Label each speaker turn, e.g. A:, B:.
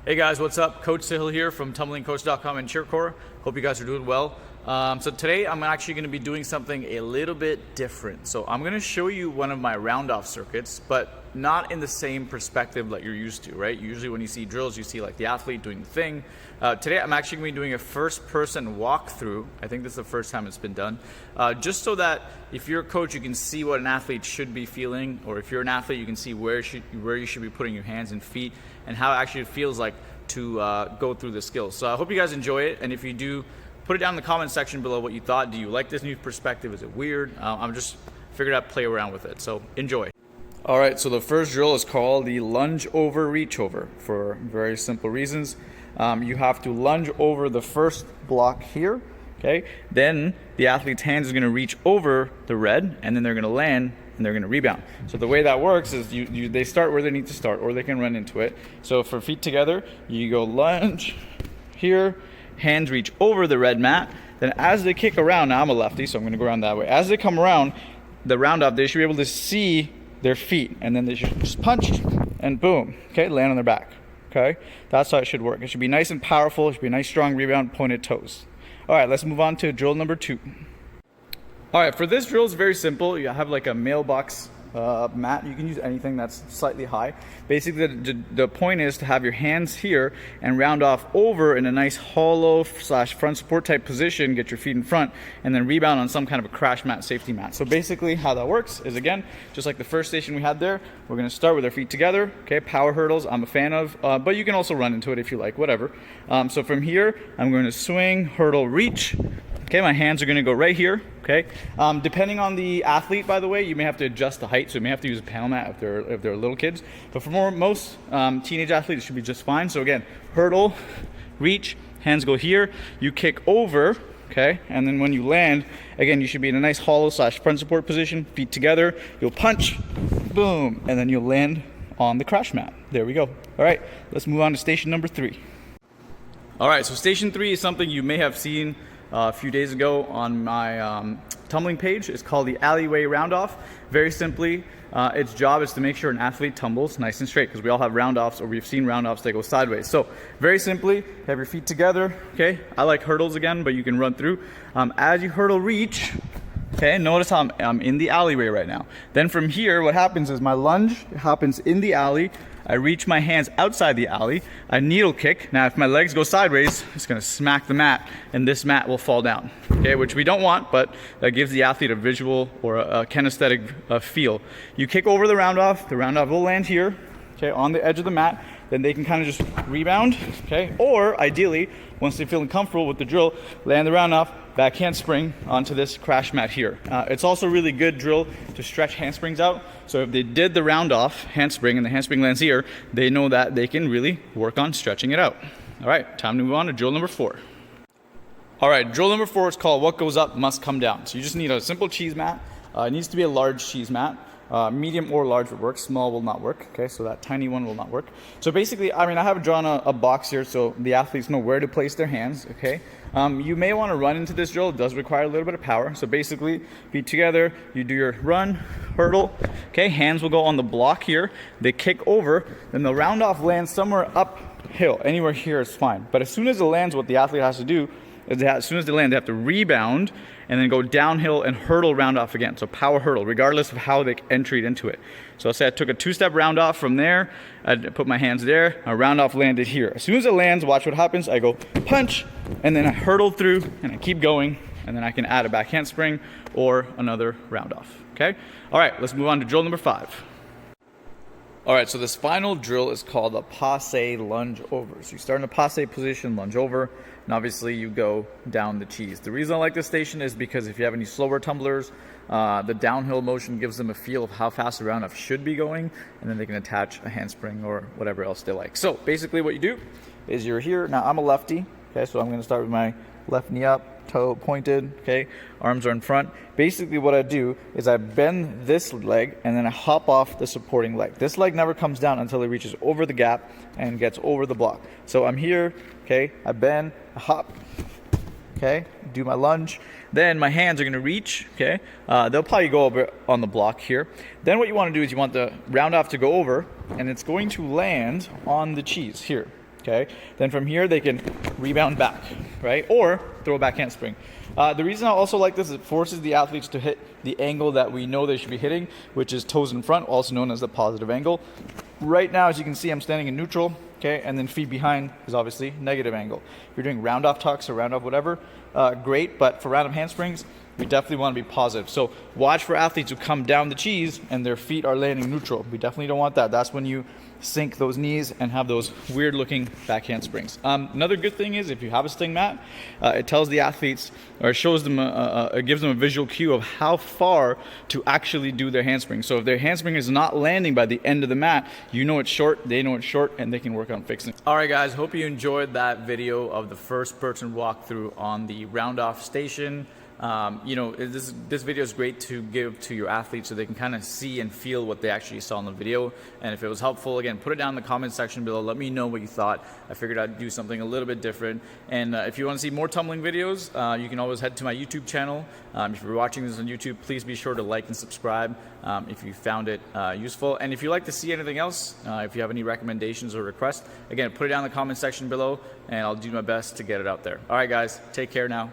A: Hey guys, what's up? Coach Sahil here from tumblingcoach.com and Cheercore. Hope you guys are doing well. So today I'm actually going to be doing something a little bit different. So I'm going to show you one of my round-off circuits, but not in the same perspective that you're used to, right? Usually when you see drills, you see like the athlete doing the thing. Today I'm actually going to be doing a first-person walkthrough. I think this is the first time it's been done. Just so that if you're a coach, you can see what an athlete should be feeling, or if you're an athlete, you can see where you should be putting your hands and feet, and how actually it feels like to go through the skills. So I hope you guys enjoy it, and if you do, put it down in the comment section below what you thought. Do you like this new perspective? Is it weird? I'm just figured out play around with it, so enjoy. All right, so the first drill is called the lunge over reach over for very simple reasons. You have to lunge over the first block here, okay? Then the athlete's hands is gonna reach over the red, and then they're gonna land and they're gonna rebound. So the way that works is they start where they need to start, or they can run into it. So for feet together, you go lunge here, hands reach over the red mat. Then as they kick around, now I'm a lefty, so I'm gonna go around that way. As they come around the round up, they should be able to see their feet, and then they should just punch and boom, okay, land on their back, okay? That's how it should work. It should be nice and powerful. It should be a nice strong rebound, pointed toes. All right, let's move on to drill number 2. All right, for this drill, it's very simple. You have like a mailbox mat. You can use anything that's slightly high. Basically, the point is to have your hands here and round off over in a nice hollow / front support type position, get your feet in front, and then rebound on some kind of a crash mat, safety mat. So basically how that works is, again, just like the first station we had there, we're gonna start with our feet together, okay? Power hurdles, I'm a fan of, but you can also run into it if you like, whatever. So from here, I'm going to swing, hurdle, reach. Okay, my hands are gonna go right here, okay? Depending on the athlete, by the way, you may have to adjust the height, so you may have to use a panel mat if they're little kids. But for most teenage athletes, it should be just fine. So again, hurdle, reach, hands go here, you kick over, okay? And then when you land, again, you should be in a nice hollow / front support position, feet together, you'll punch, boom, and then you'll land on the crash mat. There we go. All right, let's move on to station number 3. All right, so station 3 is something you may have seen a few days ago on my tumbling page. It's called the Alleyway roundoff. Very simply, its job is to make sure an athlete tumbles nice and straight, because we all have roundoffs, or we've seen roundoffs that go sideways. So very simply, have your feet together, okay? I like hurdles again, but you can run through. As you hurdle reach, okay, notice how I'm in the alleyway right now. Then from here, what happens is my lunge happens in the alley. I reach my hands outside the alley. I needle kick. Now, if my legs go sideways, it's gonna smack the mat, and this mat will fall down, okay, which we don't want, but that gives the athlete a visual or a kinesthetic feel. You kick over the roundoff will land here, okay, on the edge of the mat. Then they can kind of just rebound, okay? Or ideally, once they're feeling comfortable with the drill, land the roundoff, back handspring onto this crash mat here. It's also a really good drill to stretch handsprings out. So if they did the roundoff handspring and the handspring lands here, they know that they can really work on stretching it out. All right, time to move on to drill number 4. All right, drill number 4 is called what goes up must come down. So you just need a simple cheese mat. It needs to be a large cheese mat. Medium or large would work, small will not work, okay, so that tiny one will not work. So basically, I have drawn a box here so the athletes know where to place their hands, okay. You may want to run into this drill. It does require a little bit of power. So basically, feet together, you do your run, hurdle, okay, hands will go on the block here, they kick over, then the round off lands somewhere uphill, anywhere here is fine. But as soon as it lands, what the athlete has to do is as soon as they land, they have to rebound and then go downhill and hurdle round off again. So power hurdle, regardless of how they entered into it. So let's say I took a 2-step round off from there, I put my hands there, my round off landed here. As soon as it lands, watch what happens. I go punch, and then I hurdle through, and I keep going, and then I can add a back handspring or another round off, okay? All right, let's move on to drill number 5. All right, so this final drill is called a Passe lunge over. So you start in a Passe position, lunge over, and obviously you go down the cheese. The reason I like this station is because if you have any slower tumblers, the downhill motion gives them a feel of how fast the roundoff should be going, and then they can attach a handspring or whatever else they like. So basically what you do is you're here. Now I'm a lefty, okay, so I'm gonna start with my left knee up, toe pointed, okay, arms are in front. Basically what I do is I bend this leg and then I hop off the supporting leg. This leg never comes down until it reaches over the gap and gets over the block. So I'm here, okay, I bend, I hop, okay, do my lunge. Then my hands are gonna reach, okay, they'll probably go over on the block here. Then what you wanna do is you want the round off to go over, and it's going to land on the cheese here. okay? Then from here, they can rebound back, right? Or throw a back handspring. The reason I also like this is it forces the athletes to hit the angle that we know they should be hitting, which is toes in front, also known as the positive angle. Right now, as you can see, I'm standing in neutral, okay? And then feet behind is obviously negative angle. If you're doing round-off tucks or round-off whatever, great, but for round-off handsprings, we definitely want to be positive. So watch for athletes who come down the cheese and their feet are landing neutral. We definitely don't want that. That's when you sink those knees and have those weird looking back handsprings. Another good thing is if you have a sting mat, it tells the athletes, or it shows them, it gives them a visual cue of how far to actually do their handspring. So if their handspring is not landing by the end of the mat, you know it's short, they know it's short, and they can work on fixing it. All right guys, hope you enjoyed that video of the first person walkthrough on the round-off station. This video is great to give to your athletes so they can kind of see and feel what they actually saw in the video. And if it was helpful, again, put it down in the comment section below. Let me know what you thought. I figured I'd do something a little bit different. And if you want to see more tumbling videos, you can always head to my YouTube channel. If you're watching this on YouTube, please be sure to like and subscribe if you found it useful. And if you'd like to see anything else, if you have any recommendations or requests, again, put it down in the comment section below and I'll do my best to get it out there. All right, guys, take care now.